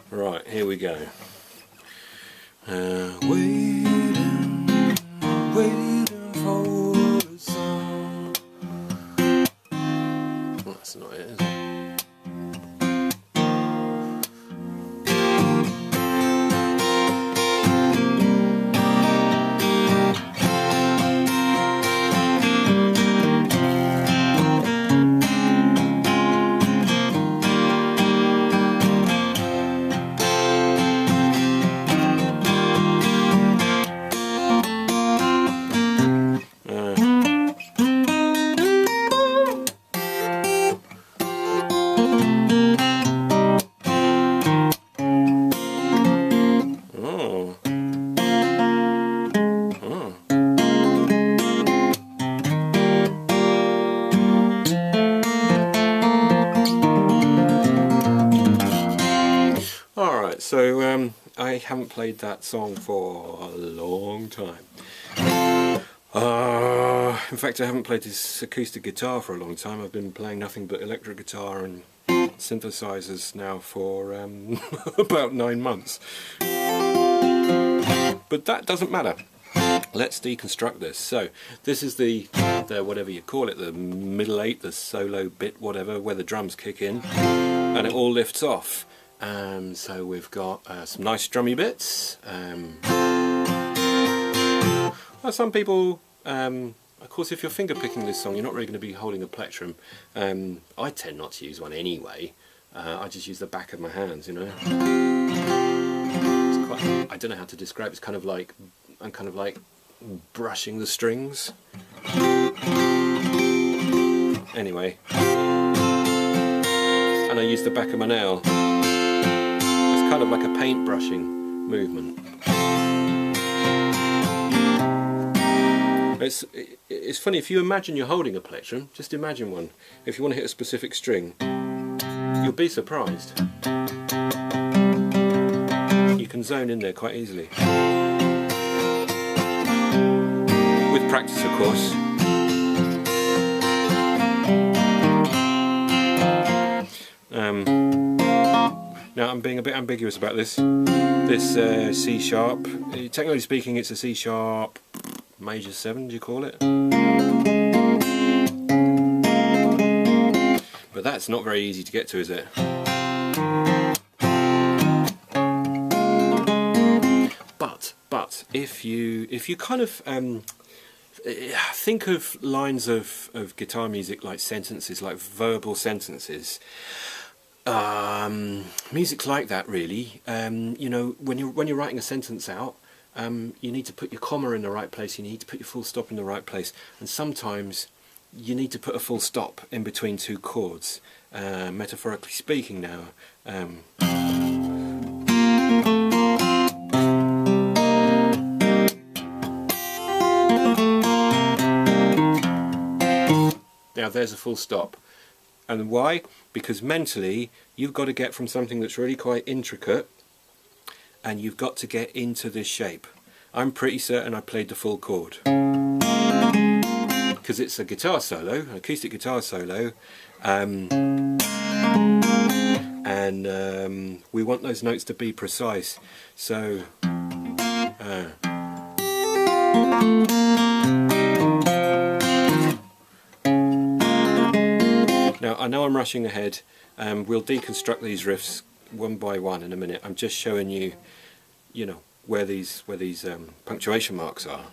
Right, here we go. Waiting, waiting for the sun. Well, that's not it, is it? Alright, so I haven't played that song for a long time. In fact, I haven't played this acoustic guitar for a long time. I've been playing nothing but electric guitar and synthesizers now for about 9 months. But that doesn't matter. Let's deconstruct this. So this is the whatever you call it, the middle eight, the solo bit, whatever, where the drums kick in and it all lifts off. So we've got some nice drummy bits. Well, some people, of course, if you're finger picking this song, you're not really going to be holding a plectrum. I tend not to use one anyway. I just use the back of my hands, you know. It's quite, I don't know how to describe it. It's kind of like, I'm kind of like brushing the strings. Anyway, and I use the back of my nail. It's kind of like a paint brushing movement. It's funny, if you imagine you're holding a plectrum, just imagine one. If you want to hit a specific string, you'll be surprised. You can zone in there quite easily. With practice, of course. Now I'm being a bit ambiguous about this. This C sharp, technically speaking it's a C sharp major 7, do you call it? But that's not very easy to get to, is it? But if you kind of think of lines of guitar music like sentences, like verbal sentences, music like that really, you know, when you're writing a sentence out, you need to put your comma in the right place, you need to put your full stop in the right place, and sometimes you need to put a full stop in between two chords, metaphorically speaking now. Now there's a full stop. And why? Because mentally you've got to get from something that's really quite intricate and you've got to get into this shape. I'm pretty certain I played the full chord. Because it's a guitar solo, an acoustic guitar solo, and we want those notes to be precise. So now I know I'm rushing ahead. We'll deconstruct these riffs one by one in a minute. I'm just showing you, you know, where these punctuation marks are.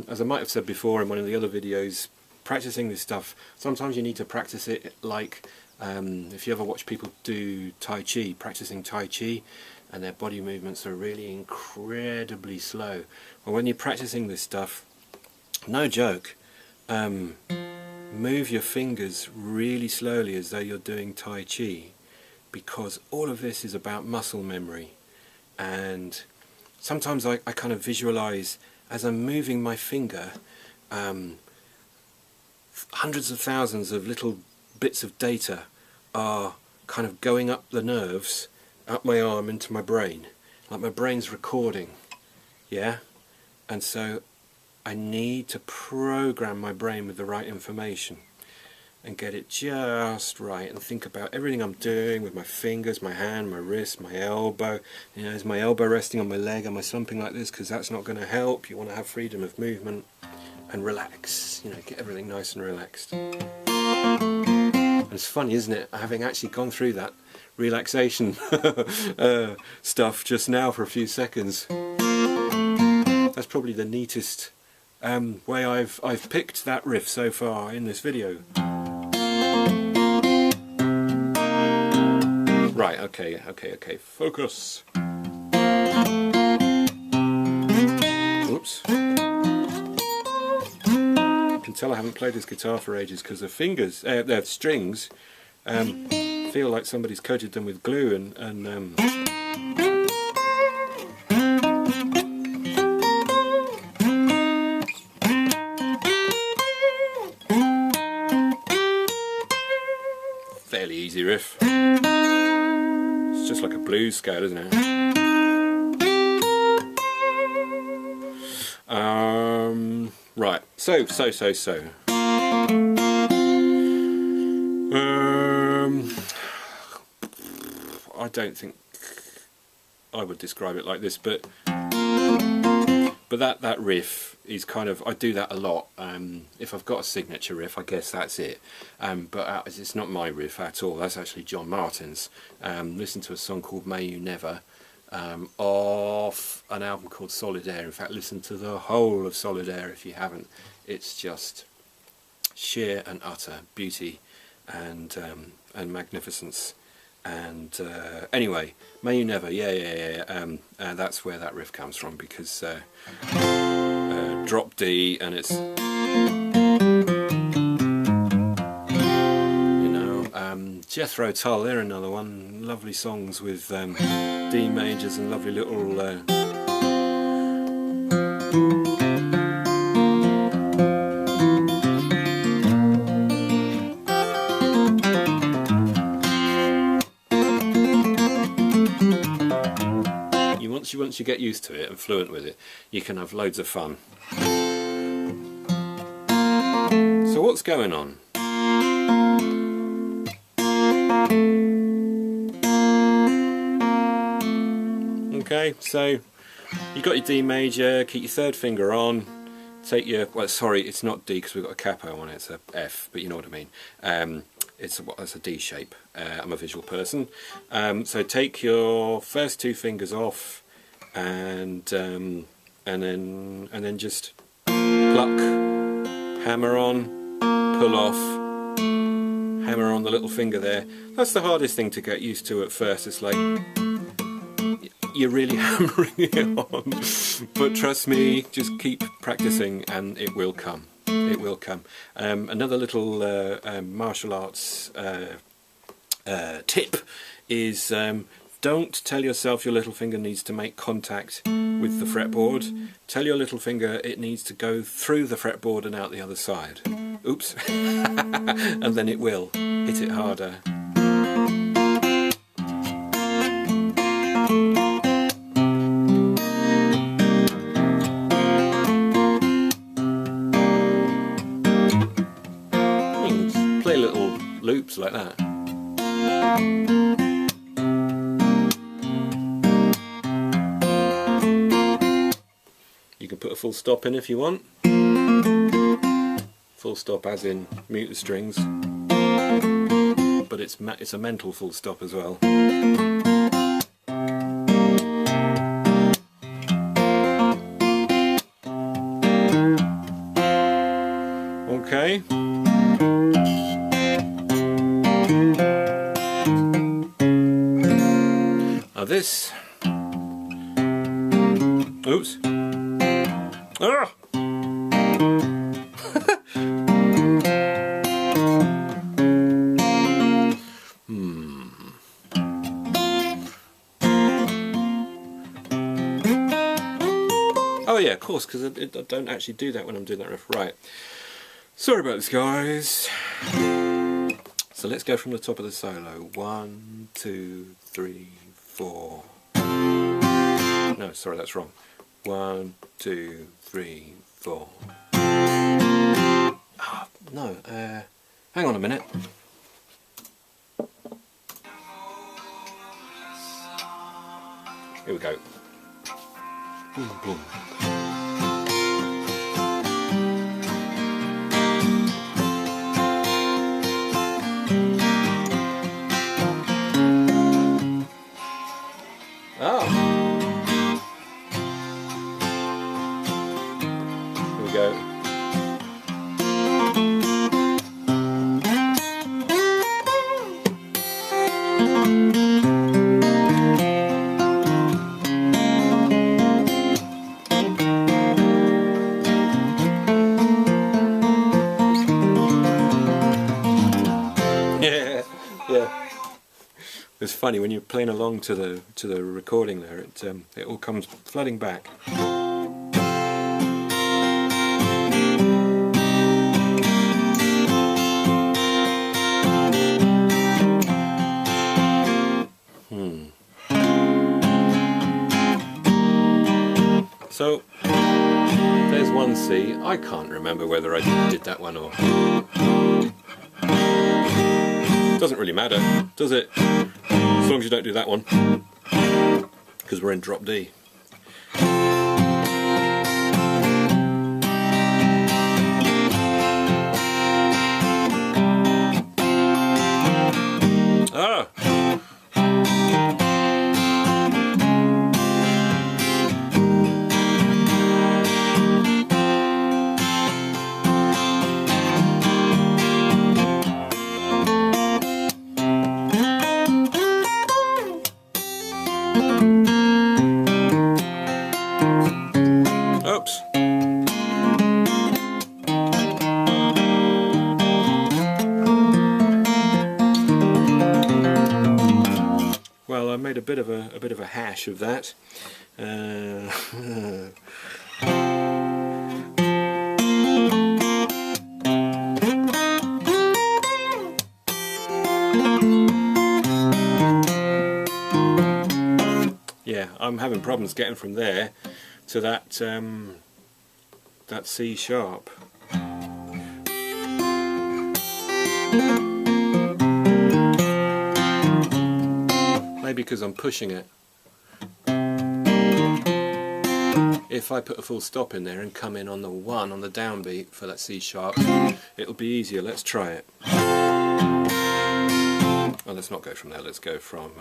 As I might have said before in one of the other videos, practicing this stuff, sometimes you need to practice it like if you ever watch people do Tai Chi, practicing Tai Chi, and their body movements are really incredibly slow. Well, when you're practicing this stuff, no joke, move your fingers really slowly as though you're doing Tai Chi, because all of this is about muscle memory. And sometimes I kind of visualize as I'm moving my finger, hundreds of thousands of little bits of data are kind of going up the nerves, up my arm into my brain, like my brain's recording, yeah? And so I need to program my brain with the right information. and get it just right, and think about everything I'm doing with my fingers, my hand, my wrist, my elbow. You know, is my elbow resting on my leg? Am I slumping like this? Because that's not going to help. You want to have freedom of movement and relax. You know, get everything nice and relaxed. And it's funny, isn't it, having actually gone through that relaxation stuff just now for a few seconds. That's probably the neatest way I've picked that riff so far in this video. Right, okay, focus. Oops. You can tell I haven't played this guitar for ages because the fingers, the strings, feel like somebody's coated them with glue and fairly easy riff. It's just like a blues scale, isn't it? Right, so. I don't think I would describe it like this, but that riff is kind of, I do that a lot. If I've got a signature riff, I guess that's it. But it's not my riff at all. That's actually John Martin's. Listen to a song called May You Never, off an album called Solid Air. In fact, listen to the whole of Solid Air if you haven't. It's just sheer and utter beauty and magnificence. And anyway, May You Never, yeah. That's where that riff comes from, because drop D, and it's, you know, Jethro Tull, they're another one. Lovely songs with D majors and lovely little once you get used to it and fluent with it, you can have loads of fun. So what's going on? Okay, so you got your D major, keep your third finger on, take your, well sorry, it's not D because we've got a capo on it, it's a F, but you know what I mean. It's a D shape. I'm a visual person. So take your first two fingers off, and then just pluck, hammer on, pull off, hammer on the little finger there. That's the hardest thing to get used to at first. It's like you're really hammering it on, but trust me, just keep practicing and it will come. It will come. Another little martial arts tip is don't tell yourself your little finger needs to make contact with the fretboard. Tell your little finger it needs to go through the fretboard and out the other side. Oops. And then it will. Hit it harder. You can play little loops like that. You can put a full stop in if you want. Full stop as in mute the strings, but it's a mental full stop as well. Okay. Now this. Oops. Ah! Oh yeah, of course, because I don't actually do that when I'm doing that riff. Right. Sorry about this, guys. So let's go from the top of the solo. 1, 2, 3, 4. No, sorry, that's wrong. 1, 2, 3, 4. Oh, no. Hang on a minute. Here we go. Boom, boom. Ah. Here we go. Yeah. It's funny when you're playing along to the recording there. It all comes flooding back. So there's one C. I can't remember whether I did that one or. Doesn't really matter, does it? As long as you don't do that one, because we're in drop D. Ah! Oops. Well, I made a bit of a hash of that. Yeah, I'm having problems getting from there to that that C sharp. Maybe because I'm pushing it. If I put a full stop in there and come in on the 1 on the downbeat for that C sharp, it'll be easier. Let's try it. Well, let's not go from there. Let's go from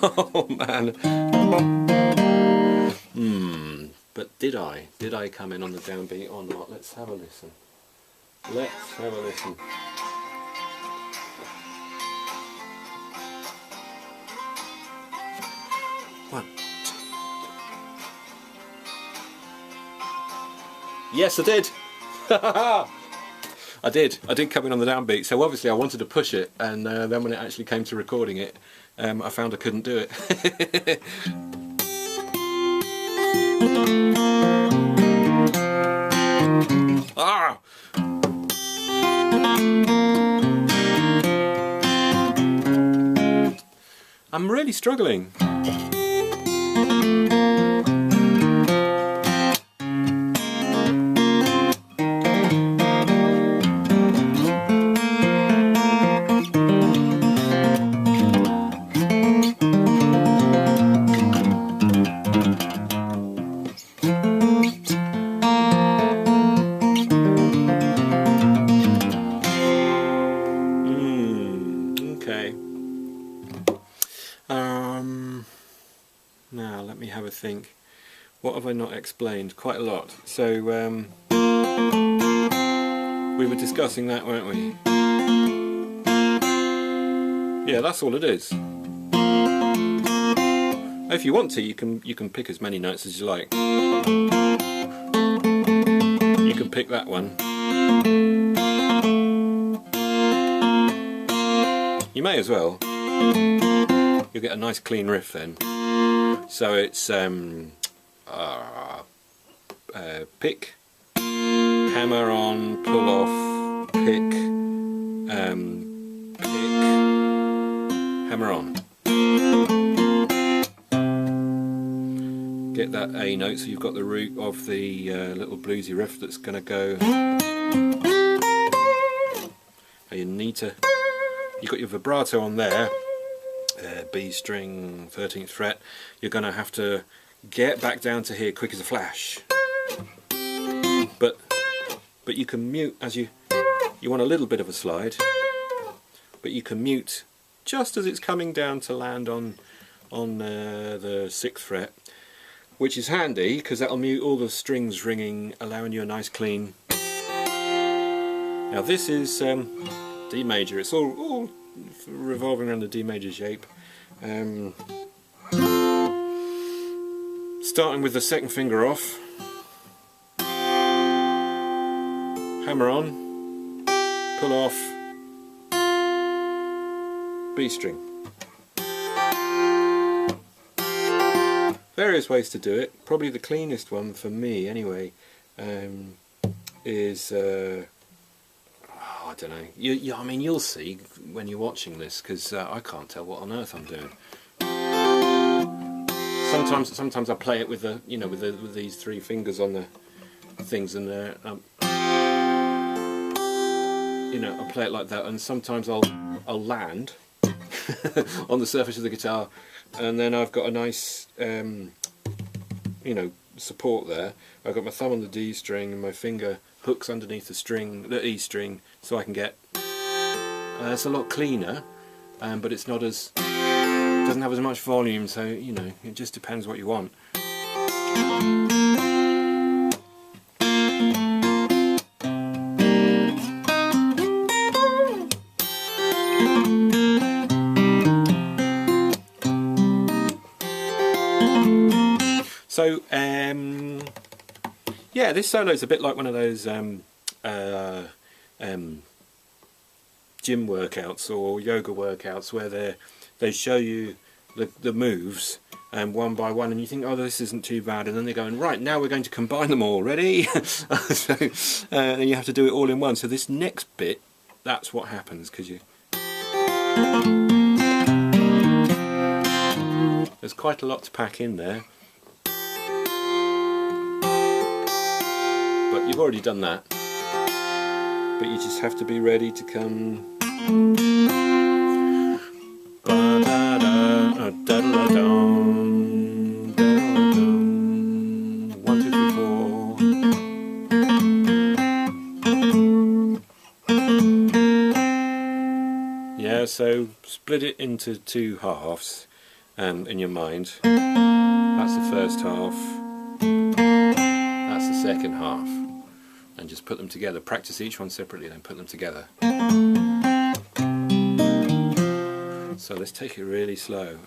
oh man. But did I come in on the downbeat or not? Let's have a listen. Let's have a listen. One, two. Yes, I did. I did come in on the downbeat, so obviously I wanted to push it, and then when it actually came to recording it, I found I couldn't do it. Ah! I'm really struggling. Okay. Now let me have a think. What have I not explained? Quite a lot. So we were discussing that, weren't we? Yeah, that's all it is. If you want to, you can pick as many notes as you like. You can pick that one. You may as well. You'll get a nice clean riff then. So it's pick, hammer on, pull off, pick, pick, hammer on. Get that A note so you've got the root of the little bluesy riff that's going to go. You need to, you've got your vibrato on there, B string, 13th fret. You're going to have to get back down to here quick as a flash. But you can mute as you want a little bit of a slide, but you can mute just as it's coming down to land on the 6th fret, which is handy because that'll mute all the strings ringing, allowing you a nice clean. Now this is D major. It's all revolving around the D major shape. Starting with the 2nd finger off, hammer on, pull off, B string. Various ways to do it. Probably the cleanest one for me anyway is I don't know. I mean, you'll see when you're watching this, because I can't tell what on earth I'm doing. Sometimes I play it with the, with these 3 fingers on the things, and I'll play it like that. And sometimes I'll land on the surface of the guitar, and then I've got a nice, support there. I've got my thumb on the D string and my finger hooks underneath the E string, so I can get. It's a lot cleaner, but it's not as, doesn't have as much volume. So it just depends what you want. So yeah, this solo is a bit like one of those gym workouts or yoga workouts where they show you the moves one by one, and you think, oh, this isn't too bad, and then they're going, right, now we're going to combine them all. Ready? So then you have to do it all in one. So this next bit, that's what happens, because there's quite a lot to pack in there. But you've already done that. But you just have to be ready to come. 1, 2, 3, 4. Yeah, so split it into 2 halves in your mind. That's the first half. That's the second half. And just put them together. Practice each one separately, then put them together. So let's take it really slow.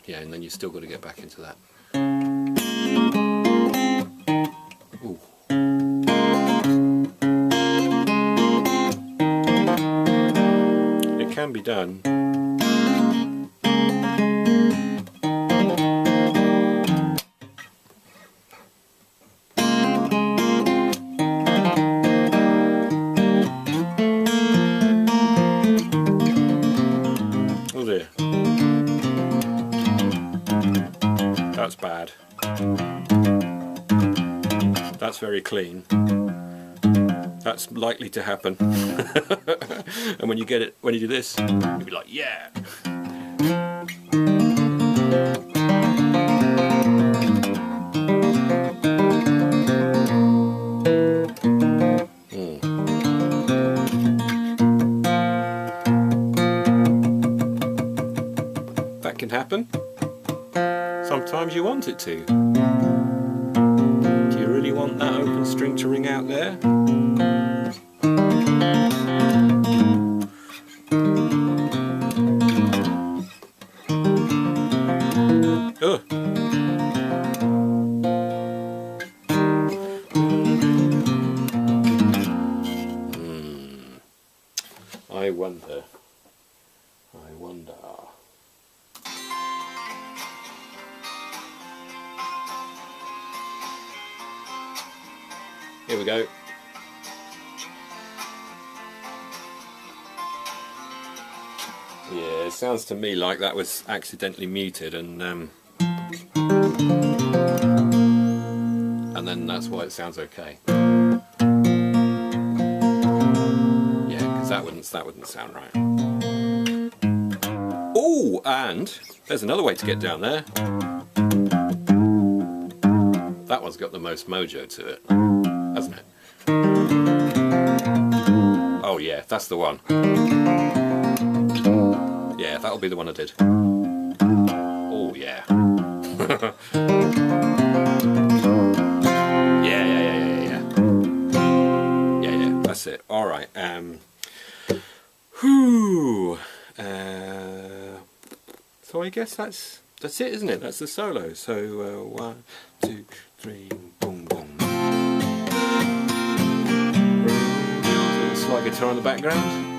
Yeah, and then you've still got to get back into that. Ooh. It can be done. That's bad. That's very clean. That's likely to happen. And when you get it, when you do this, you'll be like, yeah. That can happen. Sometimes you want it to. Do you really want that open string to ring out there? Ugh. I wonder. Here we go. Yeah, it sounds to me like that was accidentally muted, and then that's why it sounds okay. Yeah, because that wouldn't sound right. Oh, and there's another way to get down there. That one's got the most mojo to it, hasn't it? Oh yeah, that's the one. Yeah, that'll be the one I did. Oh yeah. Yeah, that's it. Alright, so I guess that's it, isn't it? That's the solo. So 1, 2, 3, boom, boom. Slight guitar in the background.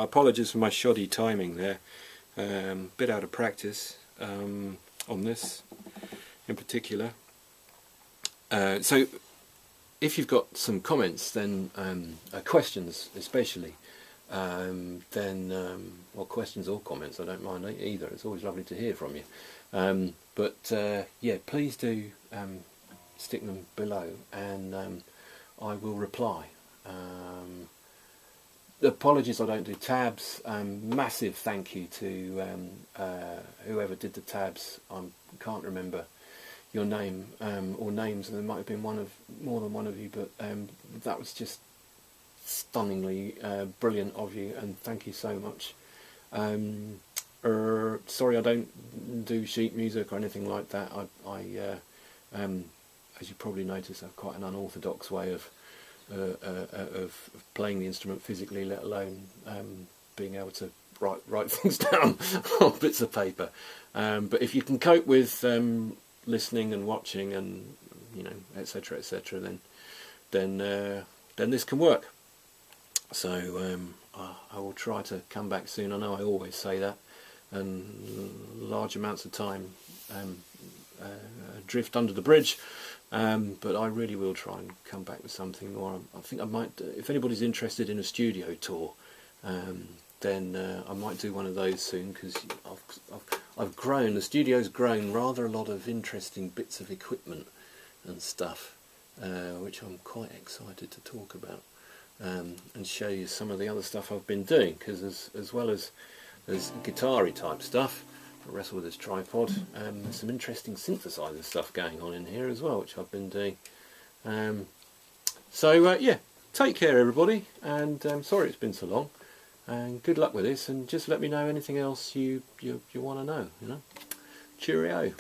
Apologies for my shoddy timing there, bit out of practice on this in particular. So if you've got some comments, then questions especially, then well, questions or comments, I don't mind either, it's always lovely to hear from you, but yeah, please do stick them below, and I will reply. Apologies I don't do tabs. Massive thank you to whoever did the tabs. I can't remember your name or names, and there might have been more than one of you, but that was just stunningly brilliant of you, and thank you so much. Sorry I don't do sheet music or anything like that. I as you probably noticed, I have quite an unorthodox way of playing the instrument physically, let alone being able to write things down on bits of paper. But if you can cope with listening and watching, and etc., then this can work. So I will try to come back soon. I know I always say that, and large amounts of time drift under the bridge. But I really will try and come back with something more. I think I might, if anybody's interested in a studio tour, then I might do one of those soon, because I've grown, the studio's grown rather a lot of interesting bits of equipment and stuff, which I'm quite excited to talk about, and show you some of the other stuff I've been doing, because as well as guitar-y type stuff, wrestle with this tripod, there's some interesting synthesizer stuff going on in here as well, which I've been doing. So yeah, take care everybody, and sorry it's been so long, and good luck with this, and just let me know anything else you want to know. Cheerio.